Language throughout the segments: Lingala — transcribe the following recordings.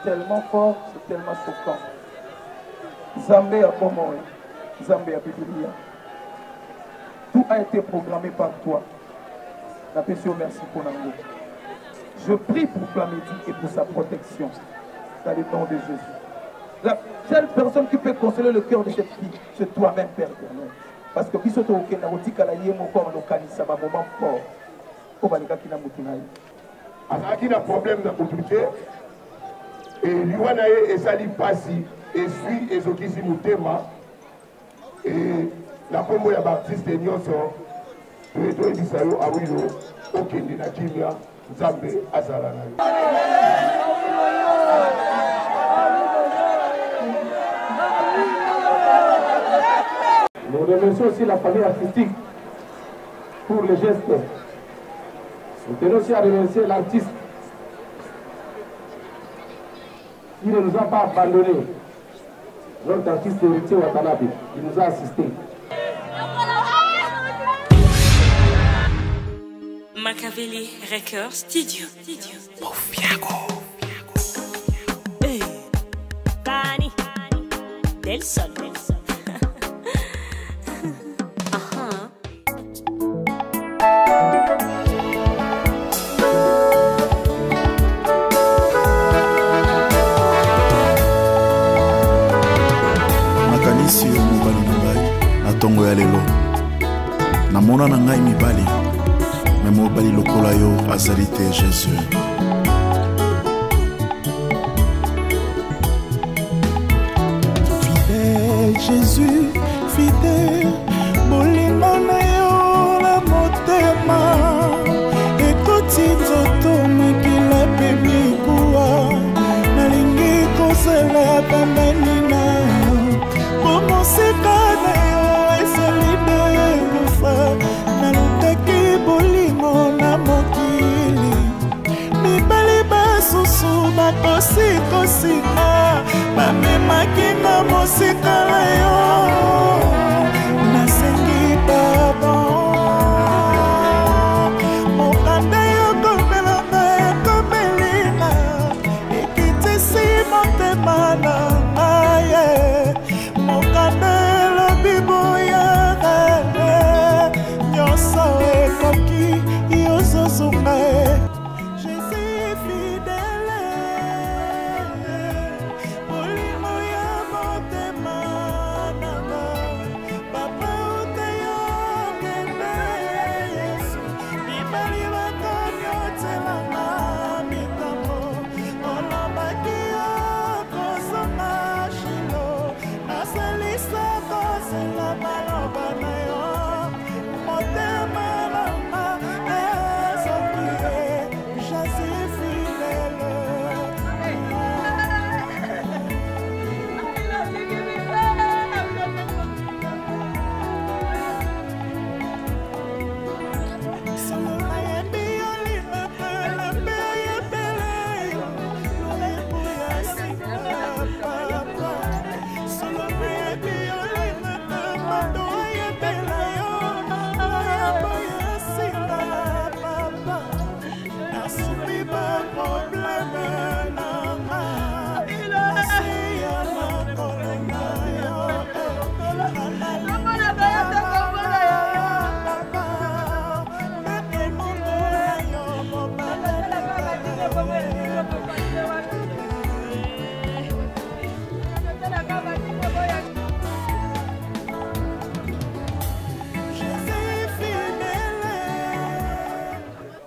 tellement fort, c'est tellement choquant. Zambé a Pomoé, Zambé a Biblia. Tout a été programmé par toi. La personne, merci pour l'amour. Je prie pour Flamédi et pour sa protection. Dans le nom de Jésus. La seule personne qui peut consoler le cœur de cette fille, c'est toi-même, Père éternel. Parce que Bisoto Okena, Otika la Yemo, comme Lokanisa, un moment fort. Kobalika Kina Mutunaï. Alors, il y a un problème de l'autorité. Et Luanae et Sali Passi, et suit et Zokisi Moutema. Et la combo ya Baptiste et Nyonso, Reto Edisayo Awilo, Okende na Kimia, Zambé, Azalana. Nous remercions aussi la famille artistique pour les gestes. Nous tenons aussi à remercier l'artiste qui ne nous a pas abandonnés. Notre artiste héritier Watanabe, il nous a assistés. Machiavelli Records Studio. Hey, Bani, Del Sol. Nakanisi yo mobali na ngai na tongo ya lelo namona na ngai mibali me mobali lokola yo azali te Jésus. Fidèle Jésus, fidèle bolingo na yo na motema ekoti nzoto makila pe mikuwa nalingi kozela pembeni na yo bomosika na yo ezali delufa nalutaki bolingo na mokili mibali basusu bakosikosika bamemaki na mosika na yo nasengi pardon mokanda yo komelanga ekomelinga ekitisi motema na ngaye mokanda elobi boyanga nyonso ekoki yozozunga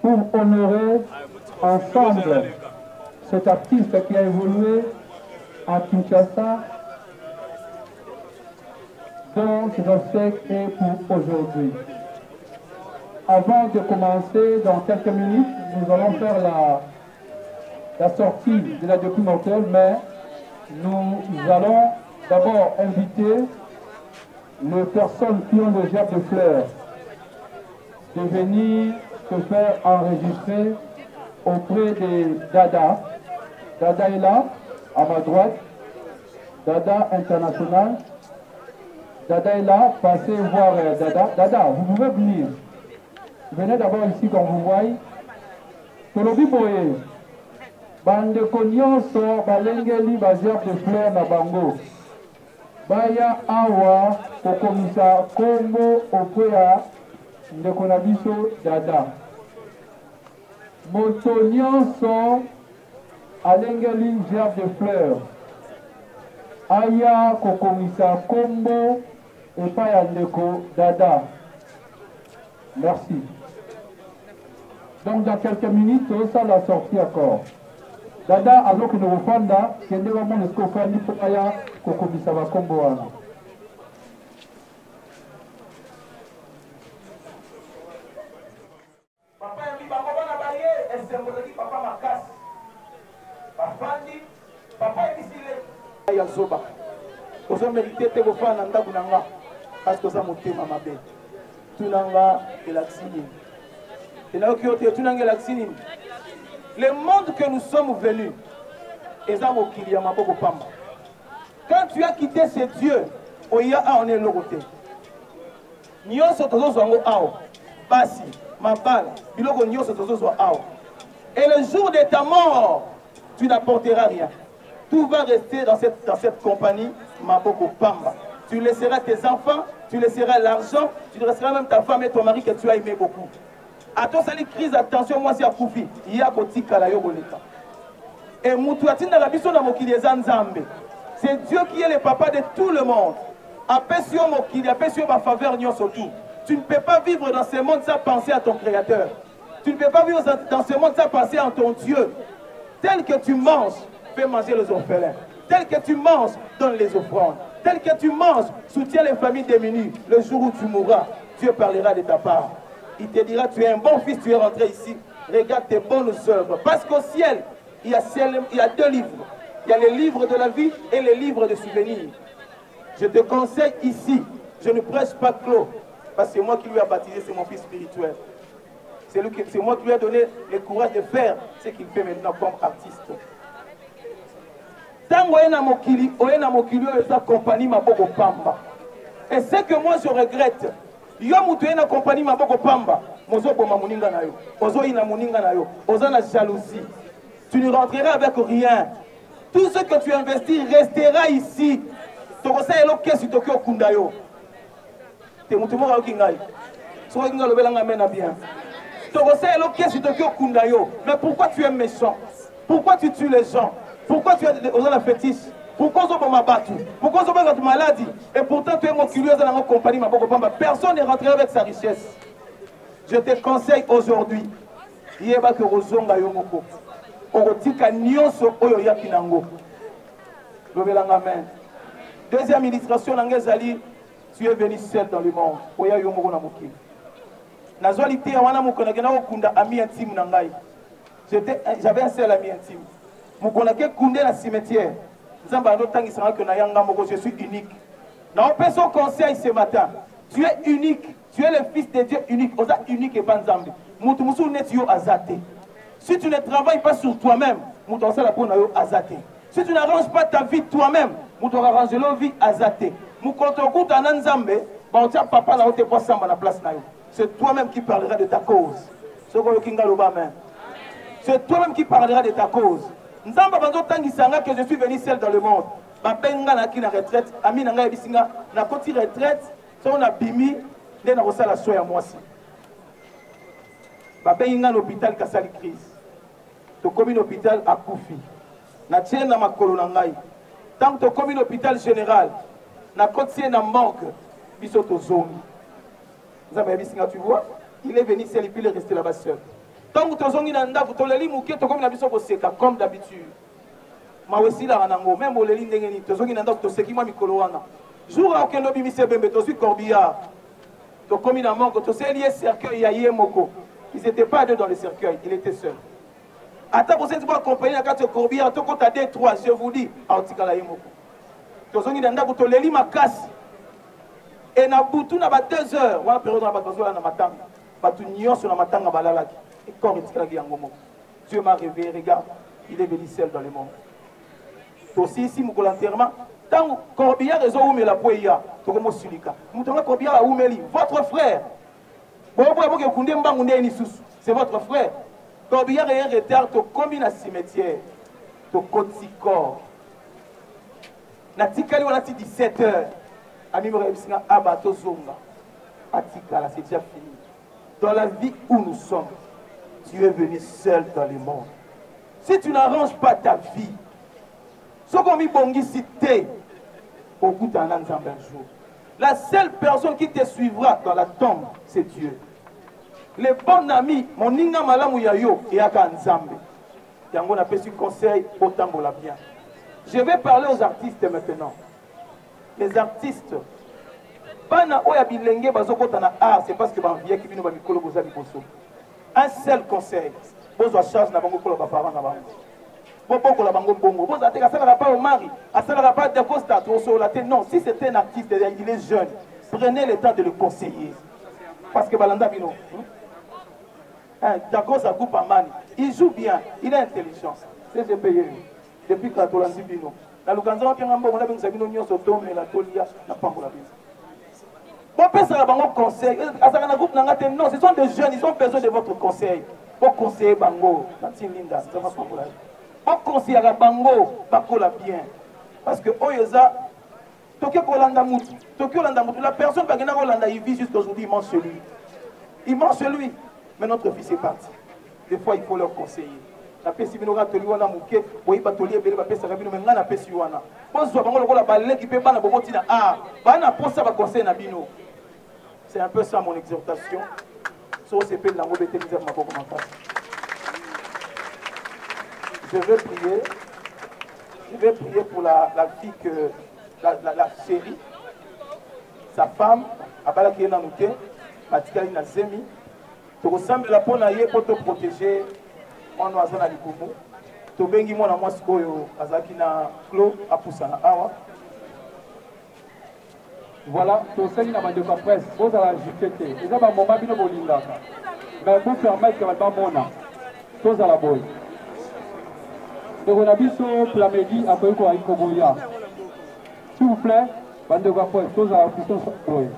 pour honorer ensemble cet artiste qui a évolué à Kinshasa, dont ses obsèques est pour aujourd'hui. Avant de commencer, dans quelques minutes, nous allons faire la sortie de la documentaire, mais nous allons d'abord inviter les personnes qui ont le gerbe de fleurs de venir se faire enregistrer auprès de Dada. Dada est là, à ma droite. Dada International. Dada est là, passez voir Dada. Dada, vous pouvez venir. Venez d'abord ici comme vous voyez. tolobi boye bandeko nyonso balengeli bagerbe de fleur na bango baya awa kokomisa kombo okoya ndeko na biso dada moto nyonso alengeli gerbe de fleur aya kokomisa kombo epai ya ndeko dada. Merci. Donc dans quelques minutes, ça la sortie encore. Dada, alors que nous refondons, qui est vraiment le scopani pour aya kokomisa ba kombo wana. Papa yambi bango bana baye esembolaki papa makasi. Bafandi, papa ebisile ya zoba. Ozo mérité te bofana ndaku nanga parce que ça motema mabe. Tunanga elaxini. Le monde que nous sommes venus, quand tu as quitté ce Dieu, on est le côté. Et le jour de ta mort, tu n'apporteras rien. Tout va rester dans cette compagnie, Maboko Pamba. Tu laisseras tes enfants, tu laisseras l'argent, tu laisseras même ta femme et ton mari que tu as aimé beaucoup. À toi, ça crise, attention, moi c'est à Koufi. Il y a Koti Kalayo Boleta. Et Moutouatine Rabiso na Mokili Zanzambe. C'est Dieu qui est le papa de tout le monde. Appelle-sur Mokili, appelle-sur ma faveur, surtout. Tu ne peux pas vivre dans ce monde sans penser à ton Créateur. Tu ne peux pas vivre dans ce monde sans penser à ton Dieu. Tel que tu manges, fais manger les orphelins. Tel que tu manges, donne les offrandes. Tel que tu manges, soutiens les familles démunies. Le jour où tu mourras, Dieu parlera de ta part. Il te dira, tu es un bon fils, tu es rentré ici. Regarde tes bonnes œuvres. Parce qu'au ciel, il y a deux livres. Il y a les livres de la vie et les livres de souvenirs. Je te conseille ici, je ne prêche pas Claude. Parce que c'est moi qui lui ai baptisé, c'est mon fils spirituel. C'est moi qui lui ai donné le courage de faire ce qu'il fait maintenant comme artiste. Et ce que moi je regrette, yo mutué na compagnie maboko pamba, mozo boma muninga na yo, ozo ina muninga na yo, ozo na jalousie. Tu ne rentreras avec rien. Tout ce que tu investis restera ici. Tokosa elo kesi tokyo kunda yo. Te mutumo ka okingai. So kinga lobelanga mena bien. Tokosa elo kesi tokyo kunda yo. Mais pourquoi tu es méchant? Pourquoi tu tues les gens? Pourquoi tu es ozo la fétiche? Pourquoi tu es battu? Pourquoi tu es maladie? Et pourtant tu es mon curieux dans la compagnie. Personne n'est rentré avec sa richesse. Je te conseille aujourd'hui. Deuxième illustration, tu es venu seul dans le monde. J'avais un seul ami intime. Je suis cimetière. Je suis unique. Dans un conseil ce matin, tu es unique, tu es le fils de Dieu unique. Osa unique et banzambi. Si tu ne travailles pas sur toi-même, si tu n'arranges pas ta vie toi-même, tu arranges la vie azate. C'est toi-même qui parlera de ta cause. C'est toi-même qui parlera de ta cause. Nzamba banzo tangisanga que je suis venu seul dans le monde. Bapenga na ki na retraite, ami na ngai bisinga na koti retraite, so na bimi nde na kosala so ya mwasi. Bapenga na hôpital kasali crise. To komi na hôpital akufi. Na tie na makolo na ngai. Tant to komi na hôpital général, na koti na manque biso to zone. Nzamba bisinga tu vois, il est venu seul et puis il est resté là-bas seul. Tant que tu as comme d'habitude. Même jour à aucun lobby, tu corbillard. Tu as commis la mort, tu sais, il y a cercueil, il y a moko. Ils n'étaient pas deux dans le cercueil, il était seul. Attends, vous êtes accompagné à 4 corbillard, tu as des 3, je vous dis, à Otikala Yemoko. Tu as dit, tu as dit, ma casse. Et na boutou na 2 heures, on a période na batozwa na matanga. Batu nyonso na matanga balalaki. Et corps etikaki yango moko. Dieu m'a réveillé, regarde, il est venu seul dans le monde. Aussi ici mon enterrement, tant corbillard ezo umela poya, to komo sulika. Mutonga corbillard a umeli, votre frère. C'est votre frère. Quand il y a un retard, tu commis dans le cimetière. Tu côté corps. Natikali on a dit 17h. Ami Morebisina abato zonga. Atikala, c'est déjà fini. Dans la vie où nous sommes, tu es venu seul dans le monde. Si tu n'arranges pas ta vie, ce qu'on dit bongi cité, au bout d'un an jour. La seule personne qui te suivra dans la tombe, c'est Dieu. Les bons amis, mon ninga malamu yayo, et aka nzambe. Yango n'a pas su conseil, autant pour la bien. Je vais parler aux artistes maintenant. Les artistes, c'est parce que un seul conseil, vous avez charge na bango pour les parents na bango. Vous la bango bongo. Vous avez pas au mari, ça pas de constat non, si c'est un artiste, il est jeune, prenez le temps de le conseiller. Parce que Balanda Bino, d'accord, ça coupe à mani. Il joue bien, il est intelligent. C'est ce payé. Depuis que tu Bino. Dans le Kanzan, on a besoin de nous sauter, mais la tolia n'a pas pour la vie. Conseil. Non, ce sont des jeunes, ils ont besoin de votre conseil. Vous conseillez Bango, vous conseillez Bango, Bakola bien. Parce que Oyoza, la personne il vit jusqu'aujourd'hui, il mange chez lui. Il mange chez lui. Mais notre fils est parti. Des fois, il faut leur conseiller. La pesi binoga toliwana muke boyiba tolie bele ba pesa rabino menga na pesi wana bonzo bango lokola balé qui peut bana boboti na bana posa ba conseil na bino. C'est un peu ça mon exhortation. So c'est pe na ngobete misère ma boko maka. Je vais prier pour la fille que la chérie, sa femme abala qui est na muke matikali na zemi to ressemble la pona ye pour te protéger. On a besoin de l'Ikoumou. Tu bengi moi na moi sikoyo azaki na clos à poussana awa. Voilà, tu sais na bande de presse, vous allez ajouter. Ils ont un moment bino bolinga. Mais vous permettre que va mona. Tous à la boy. Donc on a biso plamedi après quoi ikoboya. S'il vous plaît, bande de presse, tous à la puissance boy.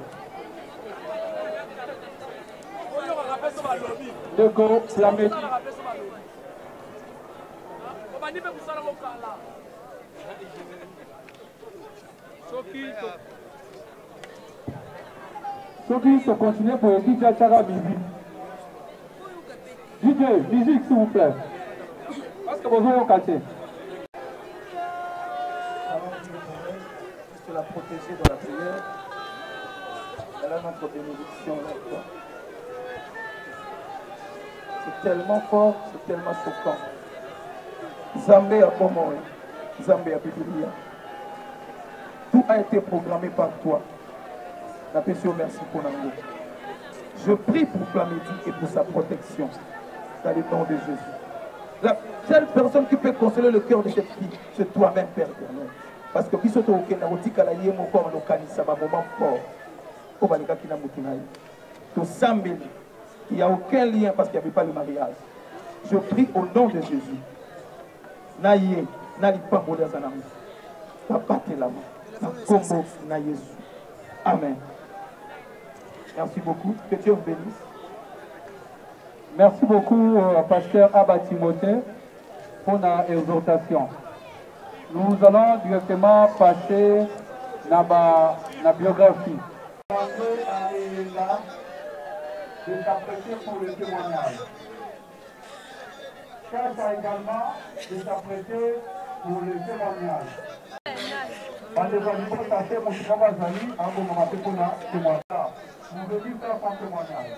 Donc plamedi ceux qui se continuent pour le DJ Chara musique. DJ, musique s'il vous plaît. Parce que vous avez caché. Juste la protéger dans la prière. Elle a notre bénédiction là. C'est tellement fort, c'est tellement choquant. Zambé a Bomo, Zambé a Biblia. Tout a été programmé par toi. La personne, merci pour l'amour. Je prie pour Plamedi et pour sa protection. Dans le nom de Jésus. La seule personne qui peut consoler le cœur de cette fille, c'est toi-même, Père éternel. Parce que il n'y a aucun lien parce qu'il n'y avait pas le mariage. Je prie au nom de Jésus. Naye, n'ali pas mourir dans un amour. Papa te la main. Combo na Jésus. Amen. Merci beaucoup. Que Dieu vous bénisse. Merci beaucoup, pasteur Abba Timothée, pour la exhortation. Nous allons directement passer dans la biographie. De s'apprêter pour le témoignage. Cherche également de s'apprêter pour le témoignage. Vous venez faire son témoignage.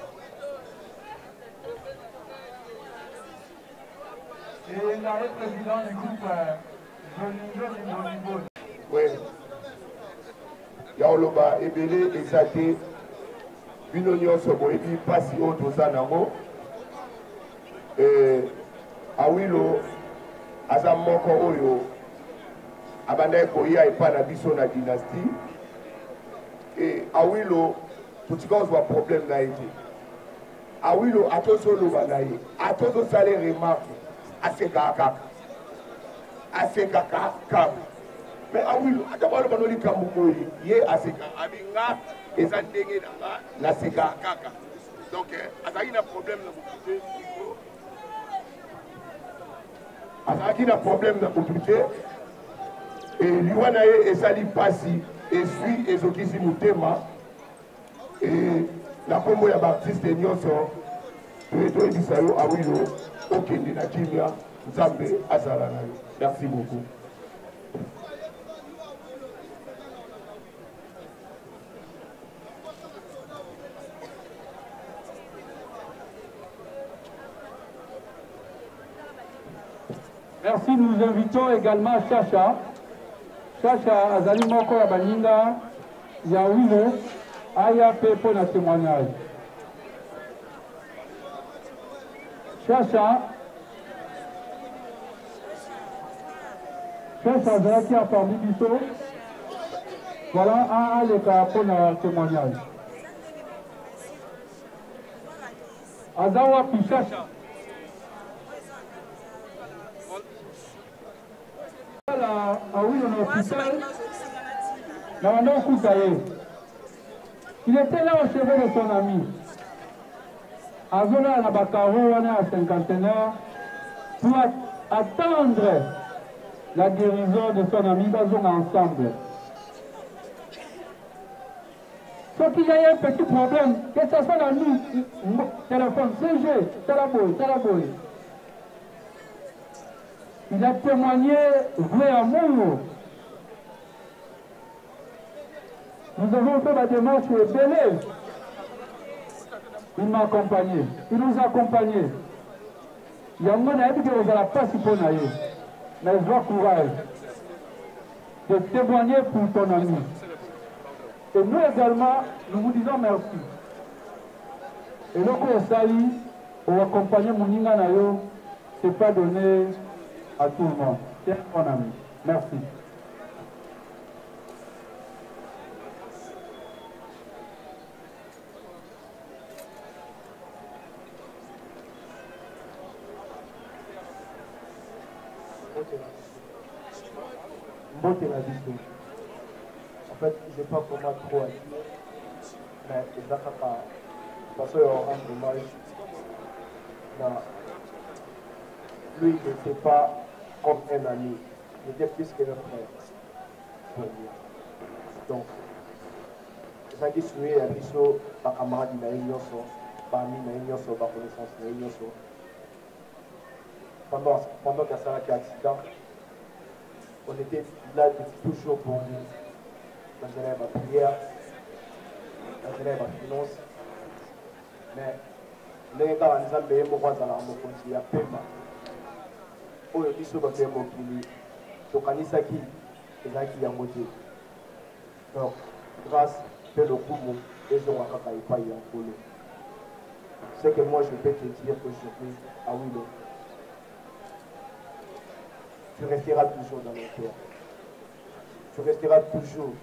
Et l'arrêt président du groupe Joningo. Oui. Yaoloba, Ebele, Exaté, Binonio Sobo, et puis Passi Auto Zanamo. Et Awilo, Azamoko Oyo, Abandai Koya et Panabiso na dynastie. Et Awilo, tout ce qu'on voit problème n'a été. Awilo, à tous les banaïs, à tous les salaires remarques, à ces kaka. À ces kaka, kam. Mais Awilo, à d'abord le banoli kamoukoui, yé à ces kaka, abinga, et ça dégué dans la seka kaka. Donc, à ça, il y a un problème dans le azalaki na problème na autorité et liwa na ye esali pasi esui ezokisi motema et na kombo ya baartiste nyonso toyebisa yo awilo okende na kimia nzambe azala na yo. Merci beaucoup. Merci, nous invitons également Chacha. Chacha Azali Moko ya Baninga, Yawilo, Aya Pepo na témoignage. Chacha Azali a parmi Bisso. Voilà un les pour na témoignage. Azawa Pichacha. Il était là au chevet de son ami. Azola Nabakaro, à cinquantenaire, pour attendre la guérison de son ami, ils sont ensemble. Sauf qu'il y a un petit problème, que ce soit dans nous, téléphone, CG, Talaboy. Il a témoigné vrai amour. Nous avons fait la démarche chez Bélé. Il m'a accompagné. Il nous a accompagnés. Il y a un moment où vous n'allez pas si bon aller. Mais je vois courage de témoigner pour ton ami. Et nous également, nous vous disons merci. Et le coup au Sali, pour accompagner mon Ninganayo, ce n'est pas donné à tout le monde. C'est mon ami. Merci. En fait, je n'ai pas vraiment trop à dire, mais il a pas parce qu'on rend hommage. Lui, il n'était pas comme un ami, il était plus qu'un frère pour lui. Donc, ça qui suit à l'issue, par camarade, il a une notion, parmi une notion, par connaissance, il a une notion. Pendant qu'il y a ça, accident, on était là toujours pour lui. Dans la prière, dans la finance. Mais les gars, nous avons besoin de voir dans la mokondi à Pema. Oh, ils sont dans le mokili. Donc, on a qui est en côté. Donc, grâce à le coup, les gens ont pas eu un polo. Ce que moi je peux te dire aujourd'hui, à Willow, tu resteras toujours dans nos cœurs. Tu resteras toujours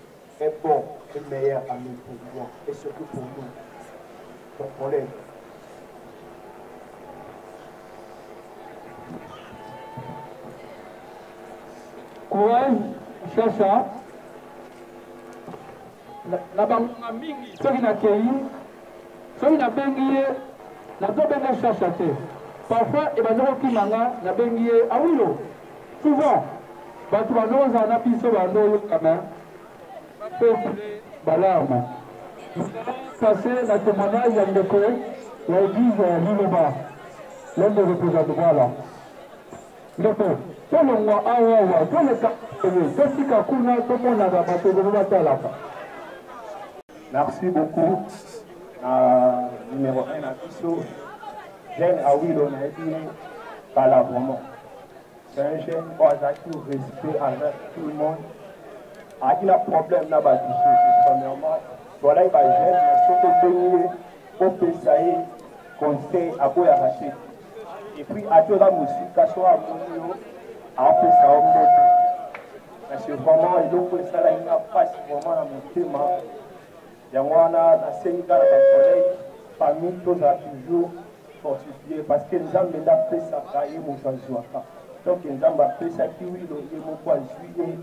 un bon et meilleur ami pour moi et surtout pour nous. Donc on l'aime. Courage, Chacha. La bangoma mingi, ceux qui n'accueillent, ceux qui n'abengye, la dobenga Chacha te. Parfois, et ben qui manga, la bengye, ah oui, souvent, tu vas nous en appuyer quand même. Balarme. Nous allons passer la témoignage à l'école, l'église Lileba, l'un des représentants. Voilà. Donc, tout le mois, tout le cas, tout ce qui a merci beaucoup. Numéro 1 à Bissot, jeune Awilo Naïdi, Bala vraiment. C'est un jeune qui a tout respect envers tout le monde. Il a un problème là-bas, premièrement. Voilà, il va jeune, mais surtout pour payer conseil à quoi arracher. Et puis, à tout la musique, à soi, à mon à peu ça, parce que vraiment, il faut ça, il n'a pas vraiment à mon thème. Il y a un Sénégal, parmi tous, toujours fortifié, parce que nous avons fait ça, et nous avons donc, nous avons fait ça, qui oui, nous avons juillet.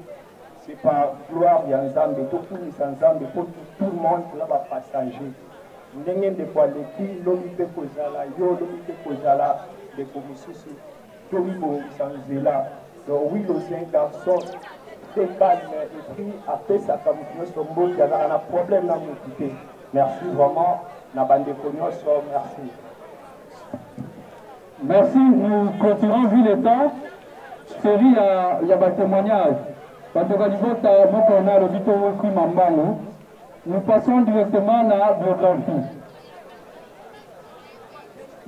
C'est par gloire, il y a un Zambé, tout le monde là-bas passager. Nous avons des poils qui l'ont fait Kozala, yo l'ont fait Kozala, les commissions. Tomibo Sanzela. Donc oui, c'est un garçon très calme et puis après ça, comme nous sommes il y a un problème dans mon côté. Merci vraiment, Nabande Konyoso, merci. Merci, nous continuons vu le temps. Série, il y a un témoignage. Nous passons directement à la biographie.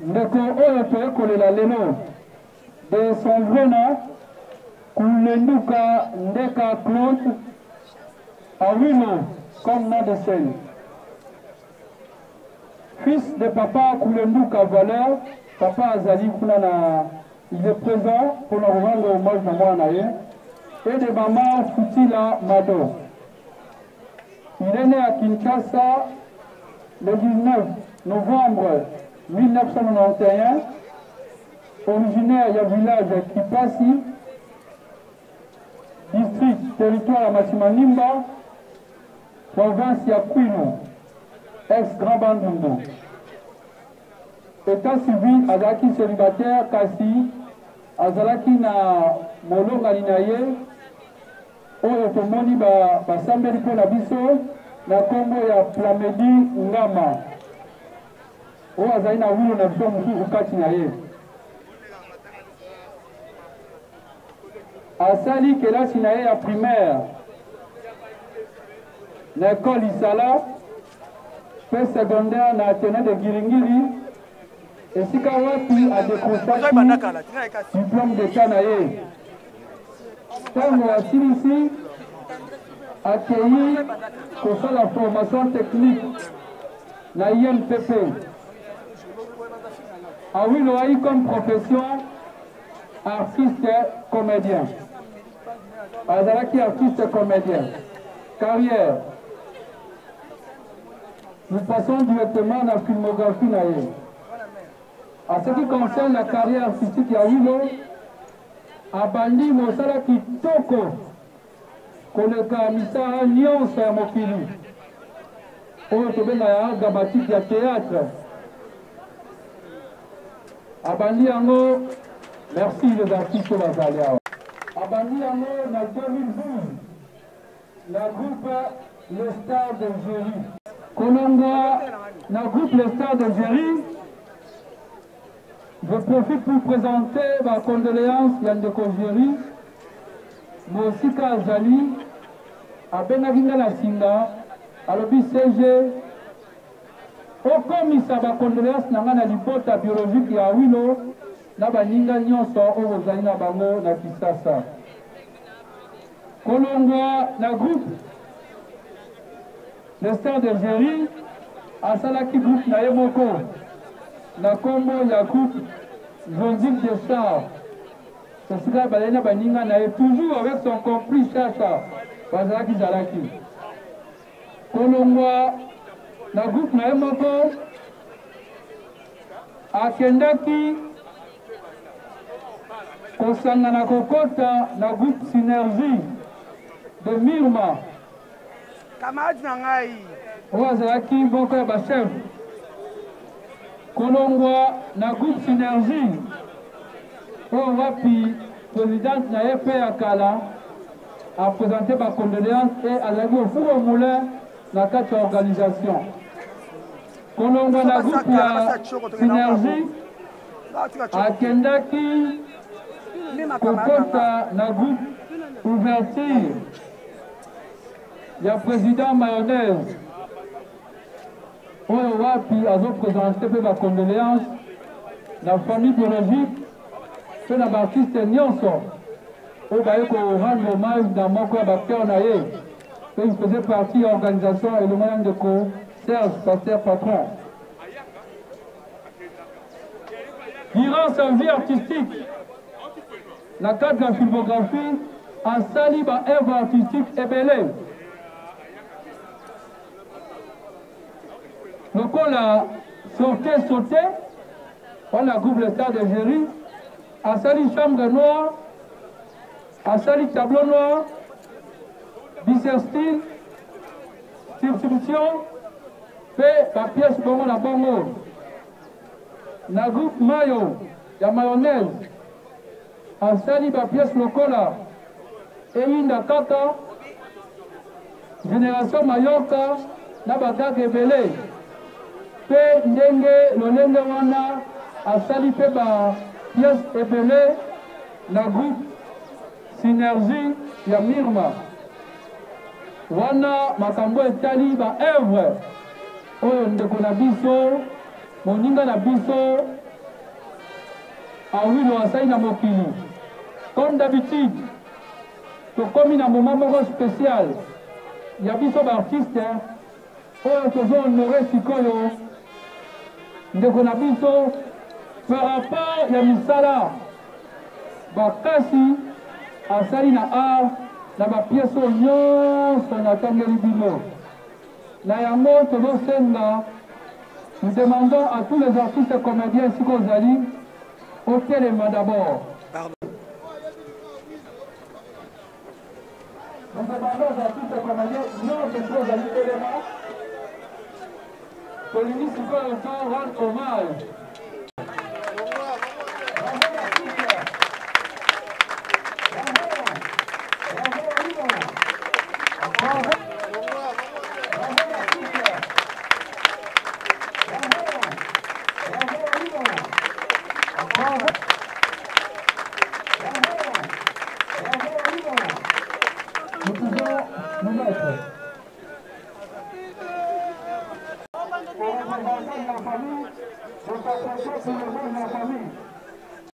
Ndeko oyo toyekolela lelo de son vrai nom Kulenduka Ndeka Claude Awilo comme nom de scène. Fils de papa Kulenduka Valeur, papa Azali Kunana, il est présent pour nous rendre hommage à moi et de maman Futila Mado. Il est né à Kinshasa le 19 novembre 1991, originaire du village Kipasi, district territoire à Masimanimba, province Yakuino, ex-Grand Bandundu. État civil, Azaki célibataire, Kasi, Azalaki na Molonga Linaye, oyo tomoni basambeli mpo na biso na kombo ya Plamedi Ngama. Oyo azali na wilo na biso mosusu kati na ye. Asali kelasi na ye ya primaire na école Isala, pe secondaire na Athénée de Giringiri, esika wapi adekosaki diplôme d'état na ye. Ntango asilisi akei kosala formation technique na INPP. Awilo a eu comme profession artiste comédien. Azalaki artiste comédien. Carrière. Nous passons directement à la filmographie na ye. En ce qui concerne la carrière artistique ya Awilo, abandi mosala kitoko koleka misala nyonso ya mokili oyo tobenga ya dramatique ya théâtre. Abandi yango, merci les artistes bazali awa. Abandi yango na 2012 na groupe Les Stars d'Algérie. Kolonga na groupe Les Stars d'Algérie. Je profite pour présenter ma condoléance Yandeko Géry, Mosika Azali, Abenaginga Nasinga, Alobi CG, Okomisa ma condoléance Nangana Lipota biologique ya Awilo, Nabaninga Nyonso, Ozalina Bango, na Kisasa. Kolonga, na groupe, Les Stars d'Algérie, Asalaki groupe na Yemoko. Na kombo ya groupe Zondik de Char. C'est ce que Baninga n'a toujours avec son complice Chacha. Bazalaki Zalaki. Kolongwa na groupe na Emoko Akendaki Kosanga na Kokota na groupe Synergie de Mirma. Camarade Nangai. Bazalaki Boko ya Bachef. Kolongwa na groupe Synergie pour wapi présidente na EP Akala a présenté ma condoléance et à la au four au moulin na quatre organisation. Kolongwa na groupe ya Synergie a Kendaki Kokota na groupe Ouverture ya président Mayonnaise. Oyo wapi azo présenté ma condoléance la famille biologique que la artiste nyonso oyo baye ko rendre hommage dans moko ya bacteur na ye que il faisait partie de l'organisation et le moyen de Serge Pasteur Patron. Durant sa vie artistique, la cadre de la filmographie a sali ba œuvre artistique ebele. Donc on a sauté, on a groupe Les Stars d'Algérie, a sali chambre noire, a sali tableau noir, bisextile, substitution, fait la pièce bongo na bongo. Na groupe Mayo, la mayonnaise, asali bapièce lokola eyinda kaka génération mayoka na bakaka ebele mpe ndenge lolenge wana asali mpe bapièce ebele na groupe synergie ya Mirma wana makambo etali baœuvre oyo ndeko na biso moninga na biso awilo asali na mokili. Comme d'habitude tokomi na moment moko spécial ya biso baartiste oyo tozo honore sikoyo ndeko na biso par rapport ya misala bakasi asali na art na bapiese oyo nyonso natangeli bino na yango tozosenga. Nous demandons à tous les artistes comédiens ici qu'Ozali au téléma d'abord. Nous demandons aux artistes comédiens non de Ozali téléma pour l'unité qu'on rendre hommage.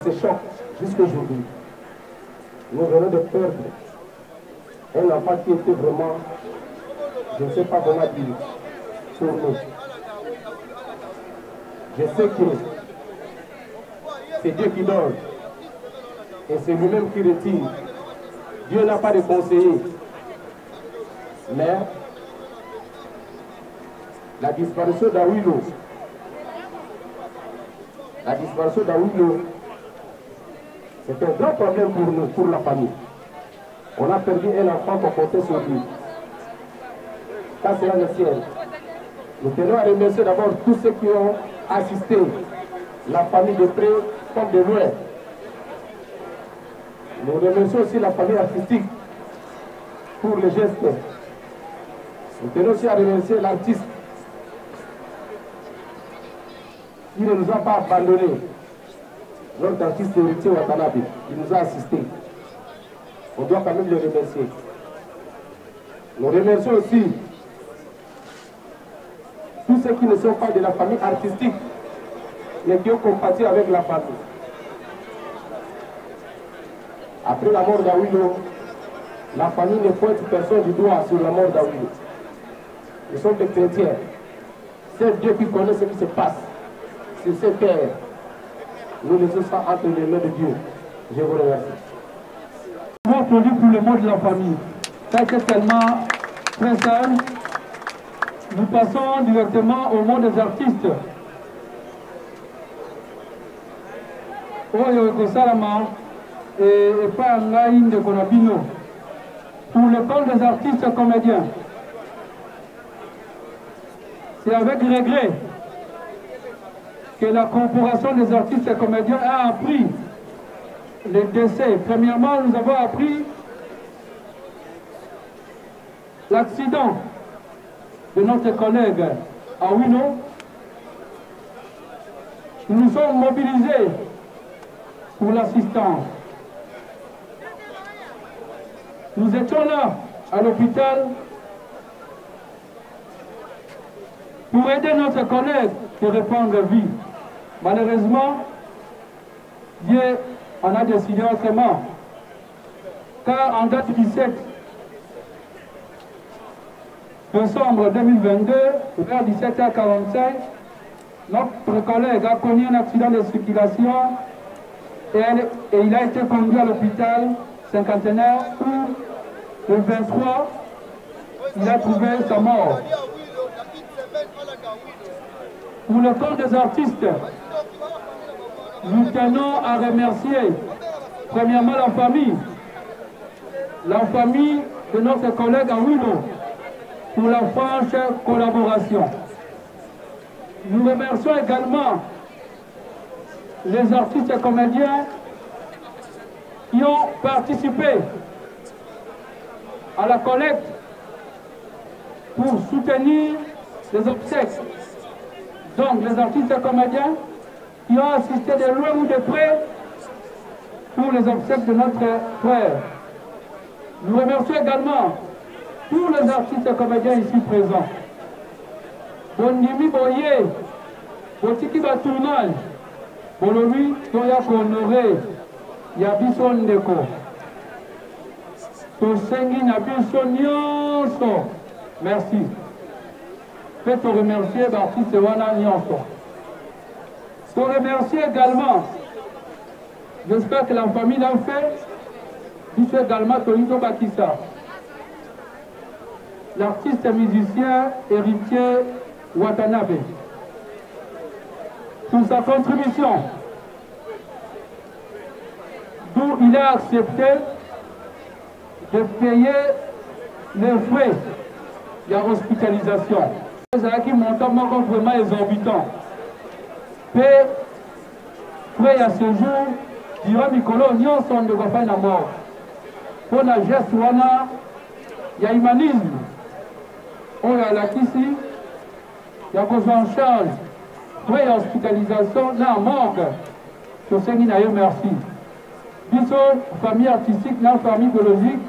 C'est choc jusqu'à aujourd'hui. Nous venons de perdre un enfant qui était vraiment, je ne sais pas comment dire, pour nous. Je sais que c'est Dieu qui donne et c'est lui-même qui retire. Dieu n'a pas de conseiller. Mais la disparition d'Awilo, c'est un grand problème pour nous, pour la famille. On a perdu un enfant qu'on comptait sur lui. Ça sera le ciel. Nous tenons à remercier d'abord tous ceux qui ont assisté, la famille de près comme de loin. Nous remercions aussi la famille artistique pour le geste. Nous tenons aussi à remercier l'artiste qui ne nous a pas abandonnés. Notre artiste héritier Watanabe, il nous a assistés. On doit quand même le remercier. Nous remercions aussi tous ceux qui ne sont pas de la famille artistique, mais qui ont compati avec la famille. Après la mort d'Awilo, la famille ne pointe personne du doigt sur la mort d'Awilo. Nous sommes des chrétiens. C'est Dieu qui connaît ce qui se passe sur ces terres. Nous laissons ça entre les mains de Dieu. Je vous remercie. Nous applaudissons pour le mot de la famille. Ça a été tellement très simple. Nous passons directement au mot des artistes. Oyo Ekosalama et pas Ngaïn de Konabino. Pour le compte des artistes comédiens. C'est avec regret que la corporation des artistes et comédiens a appris les décès. Premièrement, nous avons appris l'accident de notre collègue Awilo. Nous nous sommes mobilisés pour l'assistance. Nous étions là, à l'hôpital, pour aider notre collègue de reprendre vie. Malheureusement, Dieu en a décidé autrement. Car en date 17 décembre 2022, vers 17h45, notre collègue a connu un accident de circulation et il a été conduit à l'hôpital cinquantenaire où le 23, il a trouvé sa mort. Pour le compte des artistes, nous tenons à remercier premièrement la famille de notre collègue Awilo pour la franche collaboration. Nous remercions également les artistes et comédiens qui ont participé à la collecte pour soutenir les obsèques. Donc les artistes et comédiens qui ont assisté de loin ou de près pour les obsèques de notre frère. Nous remercions également tous les artistes et comédiens ici présents. Bondimi Boye, Botiki ba tournage, Bolobi, Toya Honoré, Yabison Ndeko. Tosengi Nabison Nyonso. Merci. Faites remercier l'artiste Wana Nyonso. Pour remercier également, j'espère que la famille l'a fait, dit également Tonito Bakissa, l'artiste musicien héritier Watanabe, pour sa contribution, d'où il a accepté de payer les frais de hospitalisation. Qui montent vraiment exorbitant. Frais à ce jour, durant Mikolo, nous sommes de Gafay na mort. Pour la geste, il y a humanisme. On a la ici, il y a cause en charge. Frais à hospitalisation, là, morgue. Je sais qu'il y a eu merci. Biso, famille artistique, la famille biologique,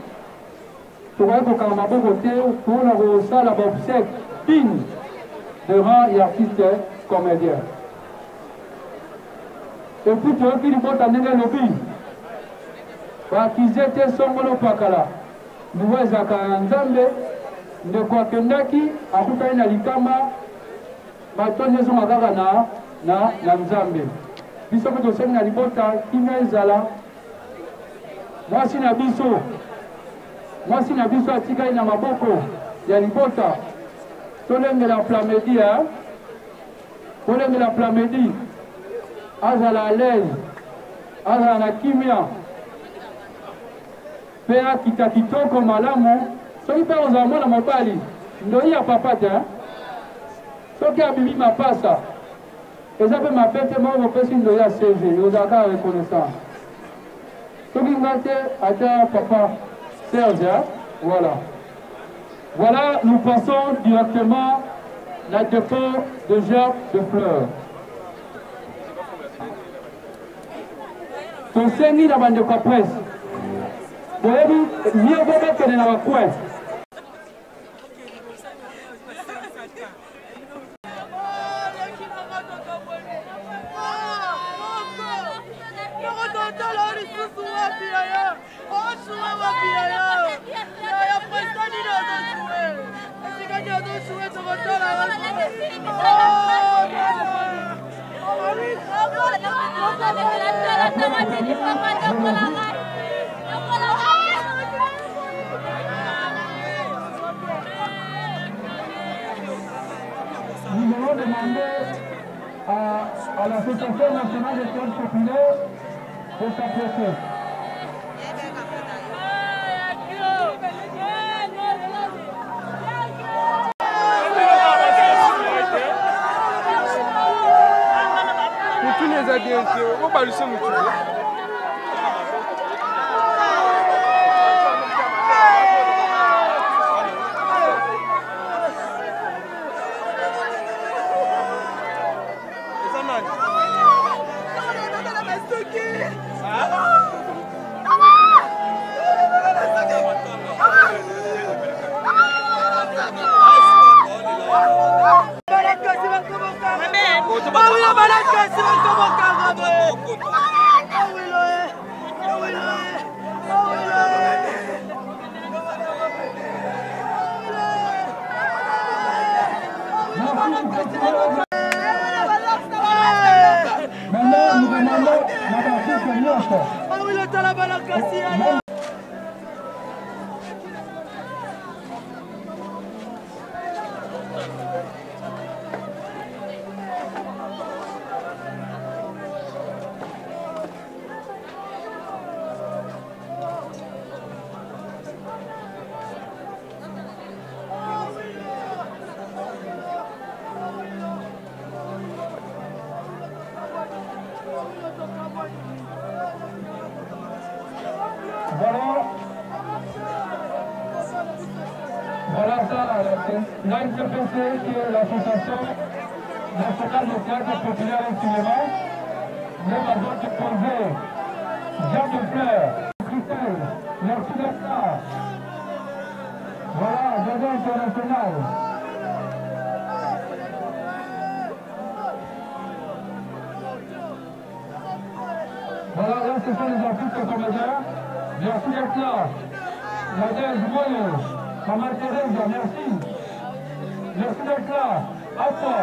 pour être au Karamabo côté, pour la salle à obsèque, digne de rang et artiste comédien. Et puis, tu as dit que tu as dit qu'ils étaient songolo pakala. Nous voyons à Nzambe, de quoi que Naki, à Koutaï Nalikama, Matonye son Magara na Nzambe. Biso que tu sais Nalibota, qui m'a zala. Moi, si Nabiso, Atika na Maboko, Yalibota, Tolenge la Flamédie, hein? Tolenge la Flamédie. Azala l'aise, Azala na kimia, Pea kitakitoko malamu, soki pa ozamo na mobali, ndoi ya papata, soki abibi mapasa, eza pe mapete mo mopesi ndoi ya CV, ozaka reconnaissant. Soki ngate, ata papa, Serge, voilà. Voilà, nous passons directement la dépôt de gerbes de fleurs. Tosengi na bande kwa presse. Boyebi, mieux vaut mettre dans la coin. Nous allons demander à l'Association nationale des sciences populaires de s'apprêter. Pour tous les adhérents, on va parler de ça. Maintenant, nous demandons Madame Foucault. Ah oui, le talaba la cassia. l'ANCPC, qui est l'association nationale de théâtre populaire et cinéma, même avant de poser Jean de Fleur, Christelle, merci d'être là. Voilà, Jardin international. Voilà, là ce sont les artistes comédiens. Merci d'être là. Nadège Moyo, Maman Thérèse, merci. Merci d'être là. À toi.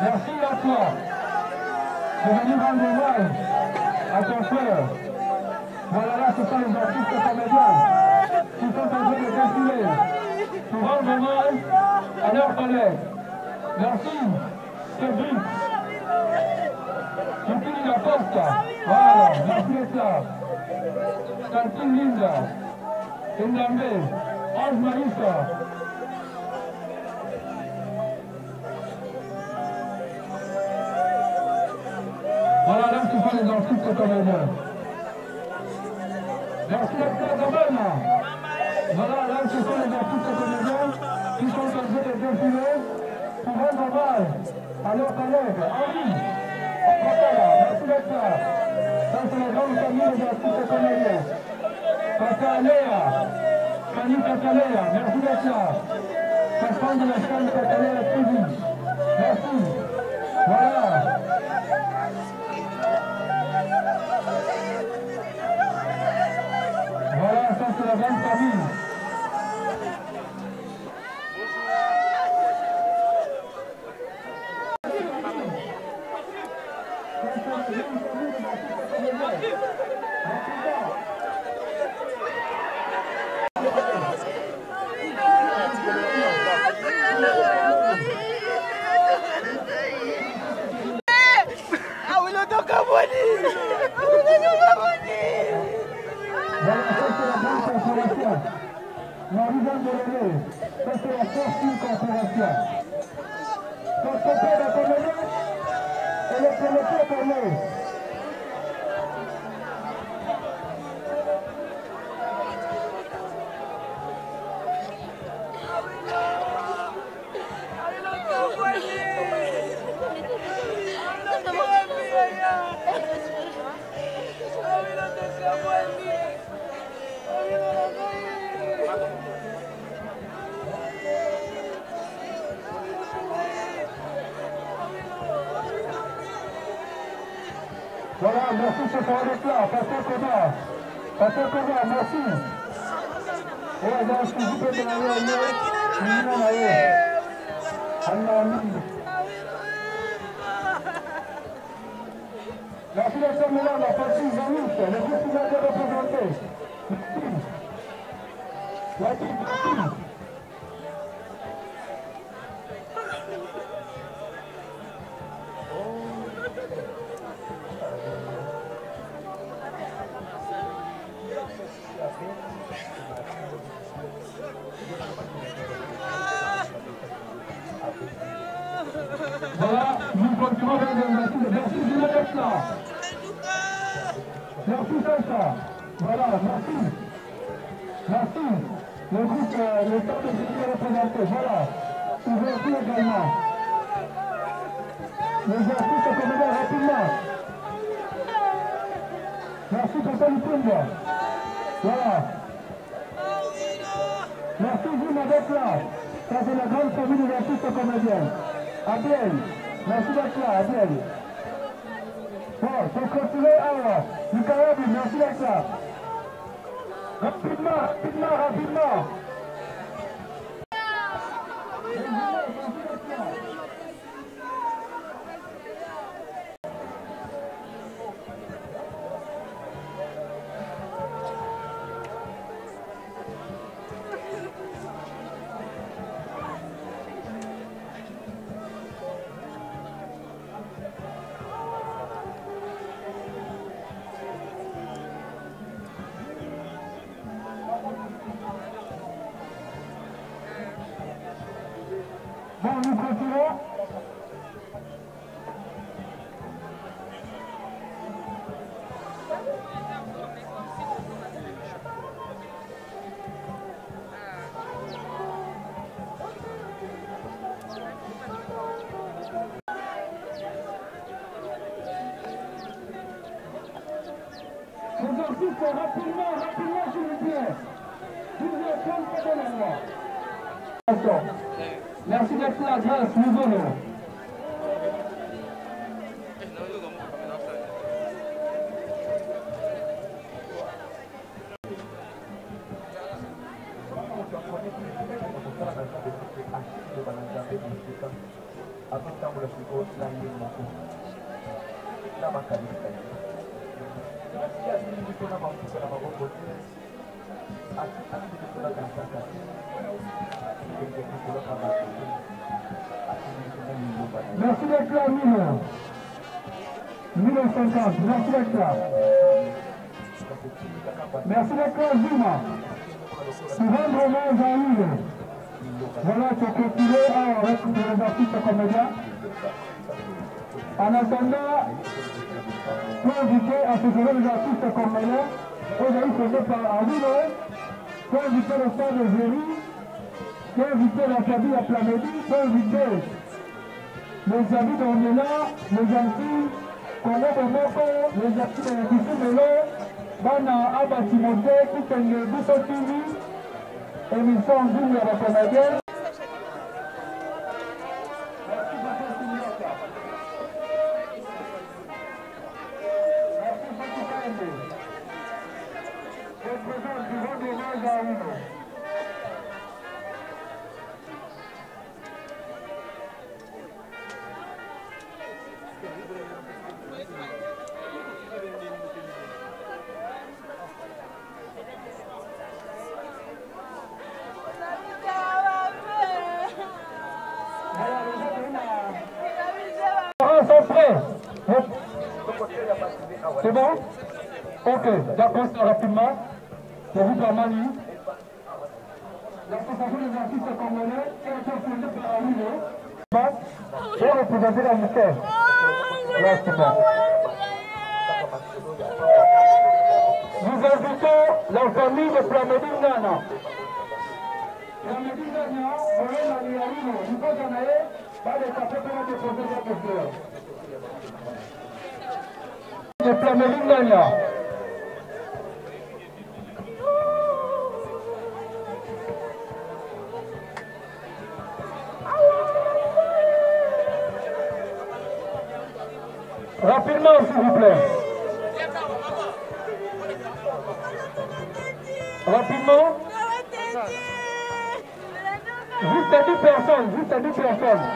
Merci à toi. De venir rendre hommage à ton frère. Voilà, là ce sont les artistes comédiens qui sont en train de défiler pour rendre hommage à leurs collègues. Merci. Cédric. Tantine La Posta. Voilà, merci d'être là. Tantine Linda. Ndambe. Ange Marissa. Voilà, là, ce sont les artistes comédiens. Merci d'être là quand même. Voilà, là, ce sont les artistes comédiens qui sont en train de défiler pour rendre hommage à leurs collègues. Henri, merci d'être là. Ça, c'est la grande famille des artistes comédiens. Papa Léa, Fanny Kakalea, merci d'être là. Pascal de la chaîne Kakalea TV. Merci. Voilà. Voilà, ça c'est la grande famille. La rivière de l'année, ça c'est la fortune corporation. Son côté de comédien et le promoteur pour nous. Voilà, merci ce soir d'être là, Pasteur Koba, merci. Et là, je suis super de la filiation Milan, la partie Zanus, le groupe qui m'a été représenté. Merci. Voilà, nous continuons avec les merci Julien d'être là. Merci Sacha. Voilà, merci. Merci. Le groupe, le temps de venir représenter. Voilà. Ouverture également. Les artistes comédiens rapidement. Merci Papa Lupumba. Voilà. Merci Jim d'être là. Ça c'est la grande famille des artistes comédiens. Abel, merci d'être là, Abel. Bon, c'est continué alors. Nicolas, merci d'être là. Rapidement. Bon, nous continuons. Les artistes, rapidement, s'il vous plaît. 12h30, pas de moi. Merci d'être là, grâce, nous allons. Merci d'être là, Milo. 1950, merci d'être là. Merci d'être là, Zuma. Pour rendre hommage à Milo. Voilà, tu as continué avec les artistes comédiens. En attendant, pour inviter à ce jour les artistes comédiens, aujourd'hui faisait par Avilo, pour inviter le stade de Géry, pour inviter la famille à Plamédie, pour inviter les amis d'Ondela, les Antilles, Congo de Moko, les artistes de Kissimelo, Bana Abatimote, Kitenge, Busso TV, émission Zoom à la comédienne. C'est bon? Ok, d'accord, c'est rapidement. Pour vous par Mali. L'association des artistes congolais est fondée par Avilo. Pour représenter la mystère. Là, c'est bon. Nous invitons la famille de Plamédie Nana. Plamédie Nana, on est dans les Avilo. Nous sommes en allés, pas les cafés pour la déposer votre fleur. De Plamédie Nana. Rapidement, s'il vous plaît. Rapidement. Juste à 10 personnes, juste à 10 personnes.